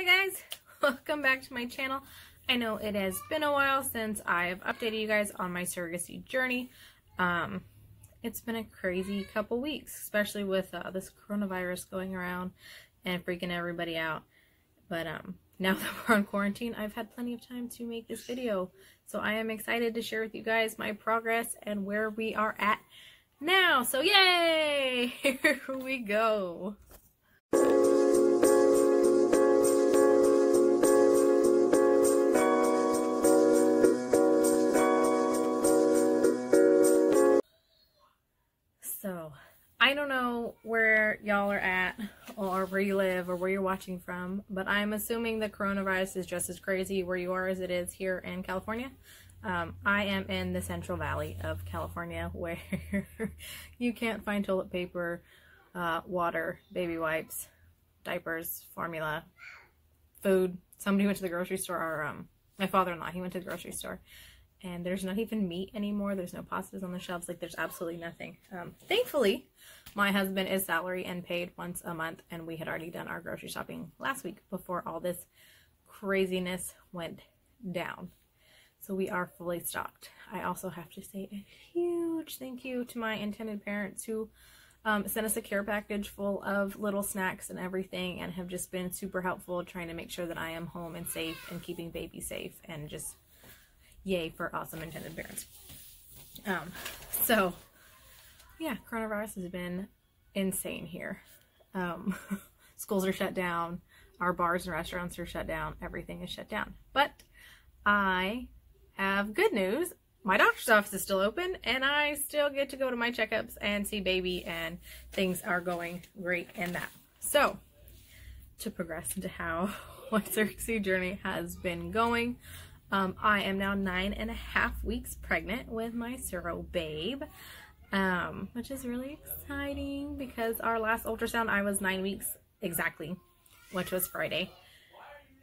Hi guys, welcome back to my channel. I know it has been a while since I've updated you guys on my surrogacy journey. It's been a crazy couple weeks, especially with this coronavirus going around and freaking everybody out. But now that we're on quarantine, I've had plenty of time to make this video. So I am excited to share with you guys my progress and where we are at now. So yay! Here we go. So, I don't know where y'all are at or where you live or where you're watching from, but I'm assuming the coronavirus is just as crazy where you are as it is here in California. I am in the Central Valley of California where you can't find toilet paper, water, baby wipes, diapers, formula, food. Somebody went to the grocery store, or my father-in-law, he went to the grocery store. And there's not even meat anymore. There's no pastas on the shelves. Like, there's absolutely nothing. Thankfully, my husband is salary and paid once a month. And we had already done our grocery shopping last week before all this craziness went down. So we are fully stocked. I also have to say a huge thank you to my intended parents who sent us a care package full of little snacks and everything. And have just been super helpful trying to make sure that I am home and safe and keeping baby safe. And just yay for awesome intended parents. So yeah, coronavirus has been insane here. Schools are shut down, our bars and restaurants are shut down, everything is shut down. But I have good news. My doctor's office is still open and I still get to go to my checkups and see baby, and things are going great in that. So to progress into how my surrogacy journey has been going, I am now 9.5 weeks pregnant with my Surro babe, which is really exciting because our last ultrasound I was 9 weeks exactly, which was Friday.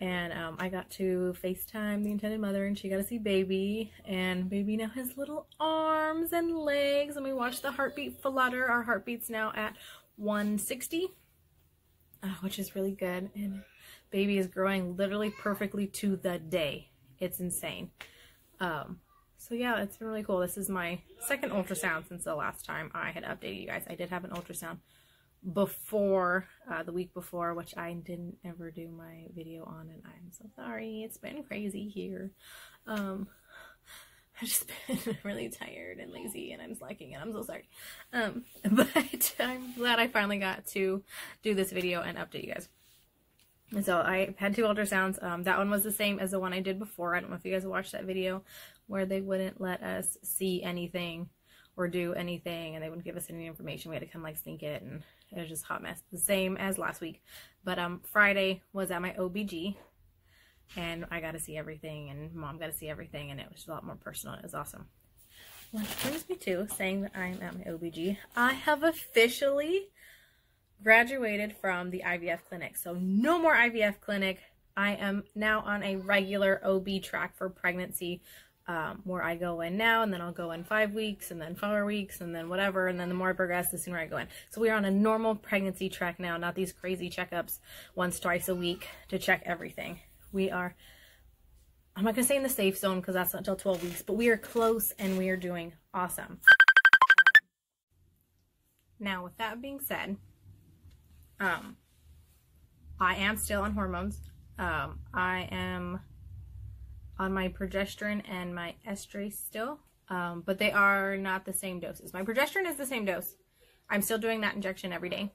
And I got to FaceTime the intended mother and she got to see baby, and baby now has little arms and legs, and we watched the heartbeat flutter. Our heartbeat's now at 160, which is really good, and baby is growing literally perfectly to the day. It's insane. So yeah, it's been really cool. This is my second ultrasound since the last time I had updated you guys. I did have an ultrasound before, the week before, which I didn't ever do my video on, and I'm so sorry. It's been crazy here. I've just been really tired and lazy, and I'm slacking, and I'm so sorry. But I'm glad I finally got to do this video and update you guys. And so I had 2 ultrasounds. That one was the same as the one I did before. I don't know if you guys watched that video where they wouldn't let us see anything or do anything, and they wouldn't give us any information. We had to come like sneak it, and it was just a hot mess. The same as last week. But Friday was at my OBG, and I got to see everything, and mom got to see everything, and it was a lot more personal. It was awesome. Which brings me to saying that I'm at my OBG. I have officially graduated from the IVF clinic. So no more IVF clinic. I am now on a regular OB track for pregnancy, where I go in now, and then I'll go in 5 weeks, and then 4 weeks, and then whatever, and then the more I progress, the sooner I go in. So we are on a normal pregnancy track now, not these crazy checkups once, twice a week to check everything. We are, I'm not gonna say in the safe zone because that's not until 12 weeks, but we are close and we are doing awesome. Now with that being said, I am still on hormones. I am on my progesterone and my estrase still, but they are not the same doses. My progesterone is the same dose. I'm still doing that injection every day.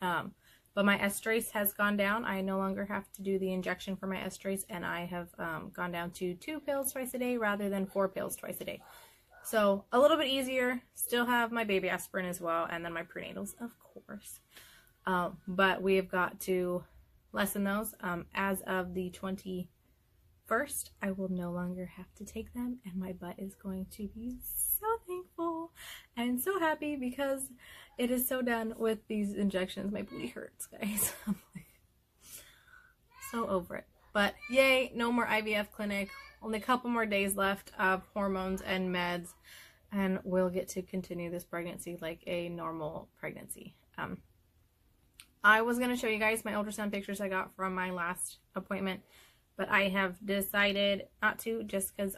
But my estrase has gone down. I no longer have to do the injection for my estrase, and I have gone down to 2 pills twice a day rather than 4 pills twice a day. So a little bit easier. Still have my baby aspirin as well, and then my prenatals, of course. But we have got to lessen those. As of the 21st, I will no longer have to take them, and my butt is going to be so thankful and so happy because it is so done with these injections. My booty hurts, guys. I'm like, so over it. But yay, no more IVF clinic. Only a couple more days left of hormones and meds, and we'll get to continue this pregnancy like a normal pregnancy. I was going to show you guys my ultrasound pictures I got from my last appointment, but I have decided not to, just because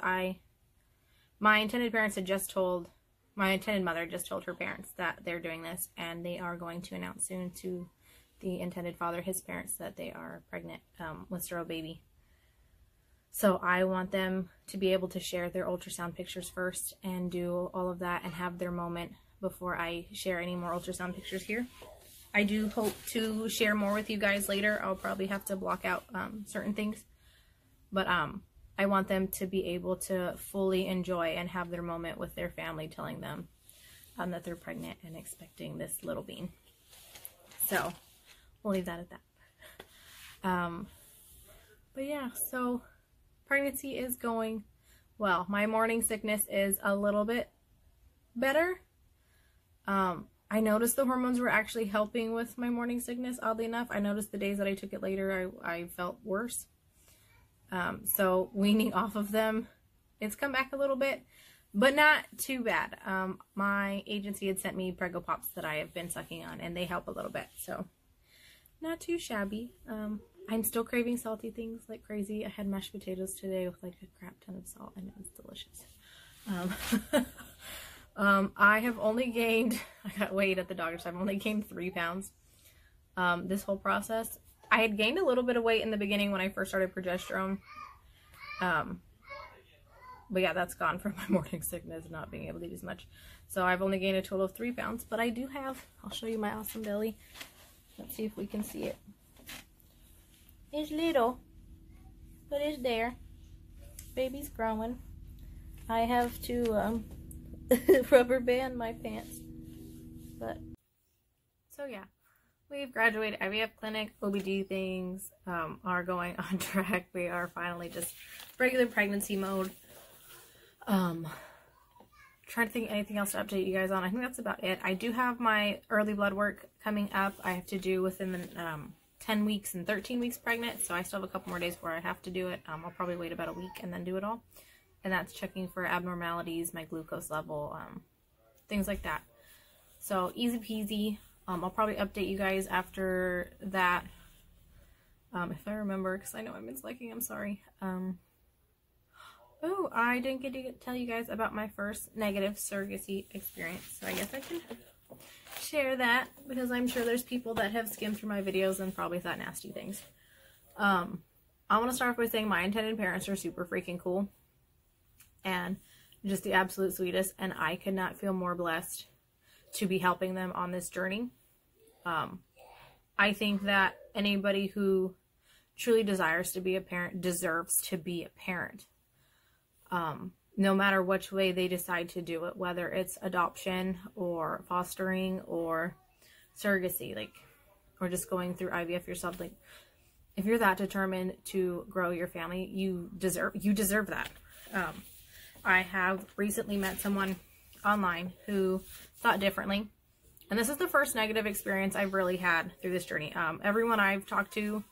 my intended parents had just told, my intended mother just told her parents that they're doing this, and they are going to announce soon to the intended father, his parents, that they are pregnant with Surro baby. So I want them to be able to share their ultrasound pictures first and do all of that and have their moment before I share any more ultrasound pictures here. I do hope to share more with you guys later. I'll probably have to block out certain things. But I want them to be able to fully enjoy and have their moment with their family telling them that they're pregnant and expecting this little bean. So we'll leave that at that. But yeah, so pregnancy is going well. My morning sickness is a little bit better. I noticed the hormones were actually helping with my morning sickness, oddly enough. I noticed the days that I took it later, I felt worse. So weaning off of them, it's come back a little bit, but not too bad. My agency had sent me Prego Pops that I have been sucking on, and they help a little bit, so not too shabby. I'm still craving salty things like crazy. I had mashed potatoes today with like a crap ton of salt, and it was delicious. I have only gained, I got weighed at the doctor's, I've only gained 3 pounds this whole process. I had gained a little bit of weight in the beginning when I first started progesterone. But yeah, that's gone from my morning sickness, not being able to eat as much. So I've only gained a total of 3 pounds, but I do have, I'll show you my awesome belly. Let's see if we can see it. It's little, but it's there. Baby's growing. I have to rubber band my pants. But, so yeah. We've graduated IVF clinic, OBG things are going on track. We are finally just regular pregnancy mode. Trying to think anything else to update you guys on. I think that's about it. I do have my early blood work coming up. I have to do within the 10 weeks and 13 weeks pregnant, so I still have a couple more days where I have to do it. I'll probably wait about a week and then do it all. And that's checking for abnormalities, my glucose level, things like that. So easy peasy. I'll probably update you guys after that, if I remember, because I know I've been slacking, I'm sorry. Oh, I didn't get to tell you guys about my first negative surrogacy experience, so I guess I can share that, because I'm sure there's people that have skimmed through my videos and probably thought nasty things. I want to start off by saying my intended parents are super freaking cool, and just the absolute sweetest, and I could not feel more blessed to be helping them on this journey. I think that anybody who truly desires to be a parent deserves to be a parent. No matter which way they decide to do it, whether it's adoption or fostering or surrogacy, like, or just going through IVF yourself. Like, if you're that determined to grow your family, you deserve that. I have recently met someone online who thought differently. And this is the first negative experience I've really had through this journey. Everyone I've talked to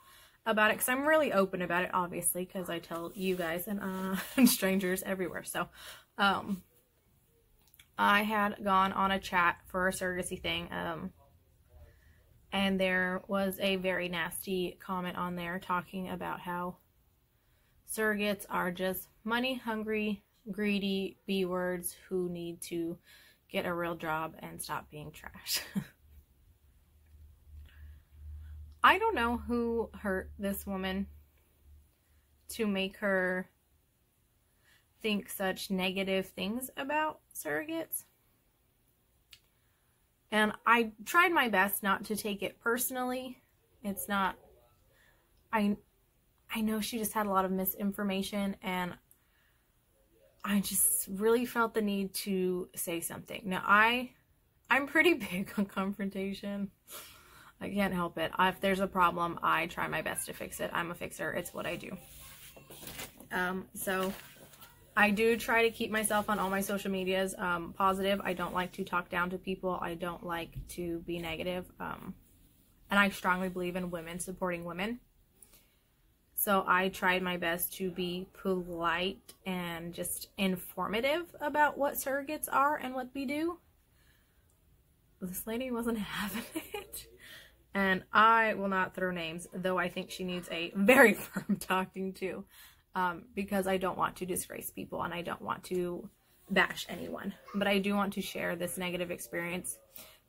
about it, because I'm really open about it, obviously, because I tell you guys and strangers everywhere. So I had gone on a chat for a surrogacy thing, and there was a very nasty comment on there talking about how surrogates are just money-hungry, greedy B-words who need to get a real job and stop being trash. I don't know who hurt this woman to make her think such negative things about surrogates. And I tried my best not to take it personally. It's not, I know she just had a lot of misinformation, and I just really felt the need to say something. Now, I'm pretty big on confrontation. I can't help it. If there's a problem, I try my best to fix it. I'm a fixer. It's what I do. So I do try to keep myself on all my social medias positive. I don't like to talk down to people. I don't like to be negative. And I strongly believe in women supporting women. So I tried my best to be polite and just informative about what surrogates are and what we do. This lady wasn't having it. And I will not throw names, though I think she needs a very firm talking to, because I don't want to disgrace people and I don't want to bash anyone. But I do want to share this negative experience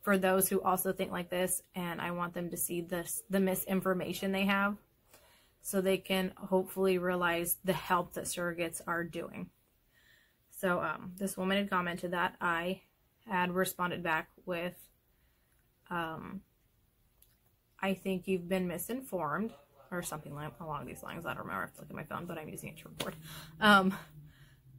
for those who also think like this, and I want them to see the misinformation they have so they can hopefully realize the help that surrogates are doing. So this woman had commented that. I had responded back with, I think you've been misinformed, or something along these lines. I don't remember. I have to look at my phone, but I'm using it to record.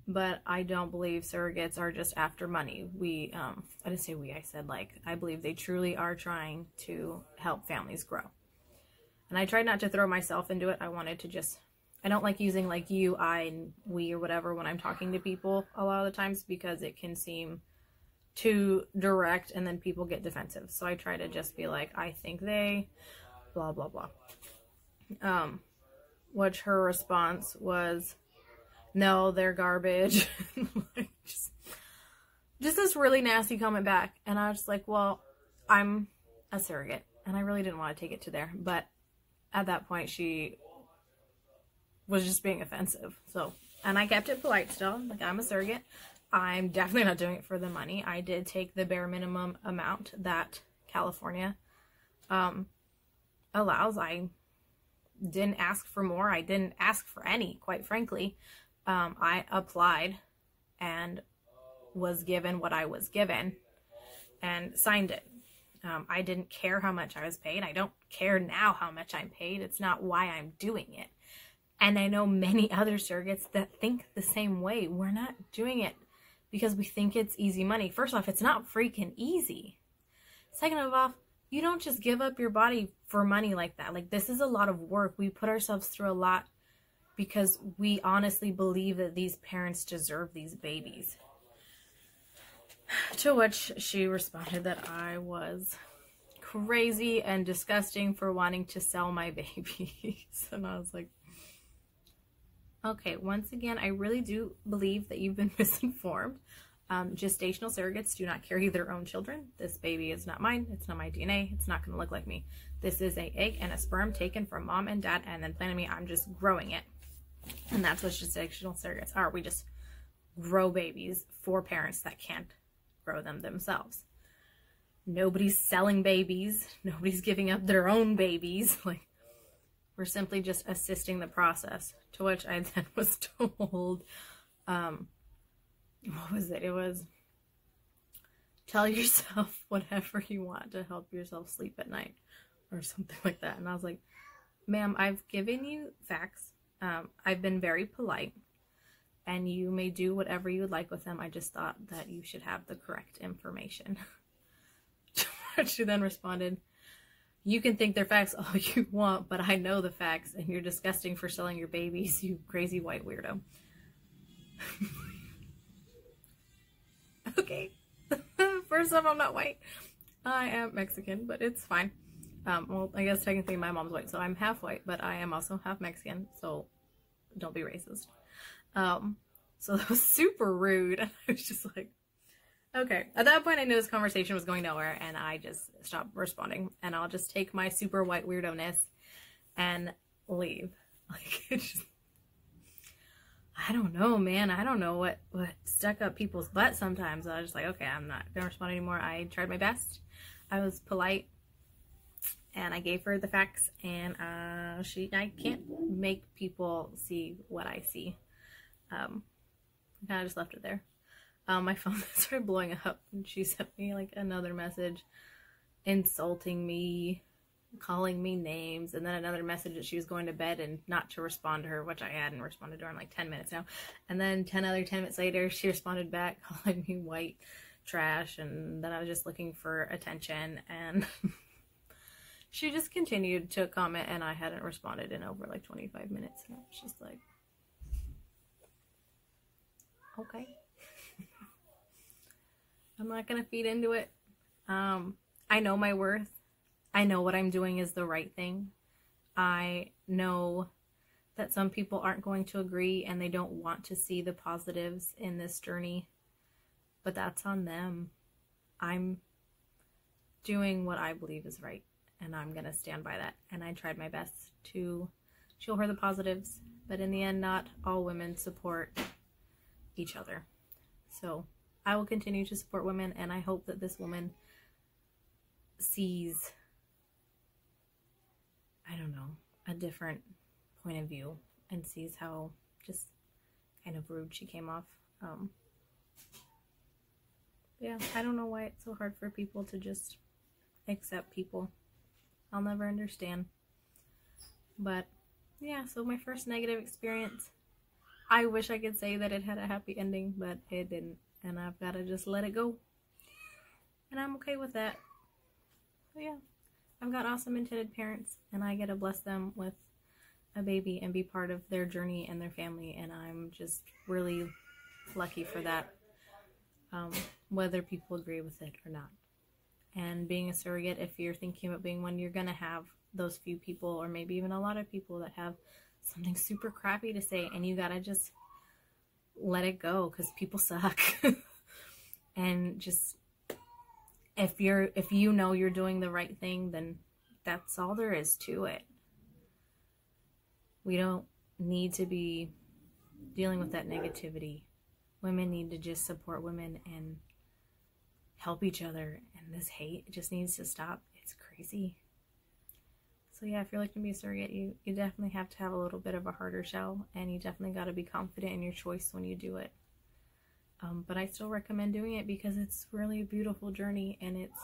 But I don't believe surrogates are just after money. I didn't say we, I said like, I believe they truly are trying to help families grow. And I tried not to throw myself into it. I wanted to just, I don't like using like you, I, and we or whatever when I'm talking to people a lot of the times, because it can seem too direct and then people get defensive. So I try to just be like, I think they, blah, blah, blah. Which her response was, no, they're garbage. Like, just this really nasty comment back. And I was just like, well, I'm a surrogate. And I really didn't want to take it to there. But at that point, she was just being offensive. So, and I kept it polite still. Like, I'm a surrogate. I'm definitely not doing it for the money. I did take the bare minimum amount that California allows. I didn't ask for more. I didn't ask for any, quite frankly. I applied and was given what I was given and signed it. I didn't care how much I was paid. I don't care now how much I'm paid. It's not why I'm doing it. And I know many other surrogates that think the same way. We're not doing it because we think it's easy money. First off, it's not freaking easy. Second of all, you don't just give up your body for money like that. Like, this is a lot of work. We put ourselves through a lot because we honestly believe that these parents deserve these babies. To which she responded that I was crazy and disgusting for wanting to sell my babies. And I was like, okay, once again, I really do believe that you've been misinformed. Gestational surrogates do not carry their own children. This baby is not mine. It's not my DNA. It's not going to look like me. This is an egg and a sperm taken from mom and dad and then planted me. I'm just growing it. And that's what gestational surrogates are. We just grow babies for parents that can't grow them themselves. Nobody's selling babies. Nobody's giving up their own babies. Like, we're simply just assisting the process. To which I then was told, what was it? It was, tell yourself whatever you want to help yourself sleep at night, or something like that. And I was like, ma'am, I've given you facts. I've been very polite, and you may do whatever you would like with them. I just thought that you should have the correct information. She then responded, you can think they're facts all you want, but I know the facts, and you're disgusting for selling your babies, you crazy white weirdo. Okay. First off, I'm not white. I am Mexican, but it's fine. Well, I guess technically my mom's white, so I'm half white, but I am also half Mexican, so don't be racist. So that was super rude. I was just like, okay. At that point, I knew this conversation was going nowhere, and I just stopped responding, and I'll just take my super white weirdo-ness and leave. Like, it's just, I don't know, man. I don't know what stuck up people's butts sometimes. I was just like, okay, I'm not gonna respond anymore. I tried my best. I was polite, and I gave her the facts, and I can't make people see what I see. I kind of just left it there. My phone started blowing up, and she sent me like another message insulting me, calling me names, and then another message that she was going to bed and not to respond to her, which I hadn't responded to her in like 10 minutes now. And then 10 minutes later, she responded back calling me white trash, and then I was just looking for attention, and she just continued to comment, and I hadn't responded in over like 25 minutes, and I was just like, okay. I'm not gonna feed into it. I know my worth. I know what I'm doing is the right thing. I know that some people aren't going to agree and they don't want to see the positives in this journey, but that's on them. I'm doing what I believe is right, and I'm gonna stand by that. And I tried my best to show her the positives, but in the end, not all women support each other. So I will continue to support women, and I hope that this woman sees, I don't know, a different point of view and sees how just kind of rude she came off. Yeah, I don't know why it's so hard for people to just accept people. I'll never understand. But yeah, so my first negative experience, I wish I could say that it had a happy ending, but it didn't. And I've got to just let it go. And I'm okay with that. But yeah, I've got awesome intended parents, and I get to bless them with a baby and be part of their journey and their family, and I'm just really lucky for that, whether people agree with it or not. And being a surrogate, if you're thinking about being one, you're gonna have those few people, or maybe even a lot of people, that have something super crappy to say, and you gotta just let it go, because people suck. And just, if you know you're doing the right thing, then that's all there is to it. We don't need to be dealing with that negativity. Women need to just support women and help each other, and this hate, it just needs to stop. It's crazy. So yeah, if you're looking to be a surrogate, you definitely have to have a little bit of a harder shell, and you definitely got to be confident in your choice when you do it. But I still recommend doing it because it's really a beautiful journey, and it's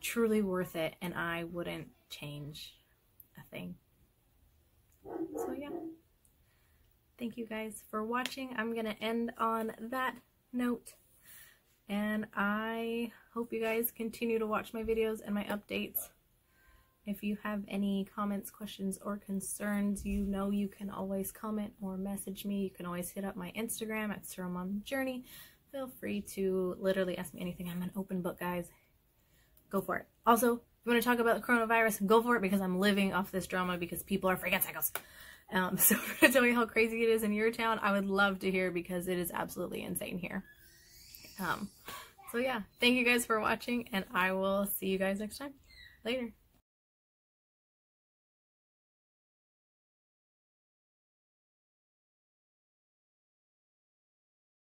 truly worth it, and I wouldn't change a thing. So yeah, thank you guys for watching. I'm gonna end on that note, and I hope you guys continue to watch my videos and my updates. If you have any comments, questions, or concerns, you know you can always comment or message me. You can always hit up my Instagram at Surromom Journey. Feel free to literally ask me anything. I'm an open book, guys. Go for it. Also, if you want to talk about the coronavirus, go for it, because I'm living off this drama because people are freaking psychos. So if you tell me how crazy it is in your town, I would love to hear, because it is absolutely insane here. So yeah, thank you guys for watching, and I will see you guys next time. Later.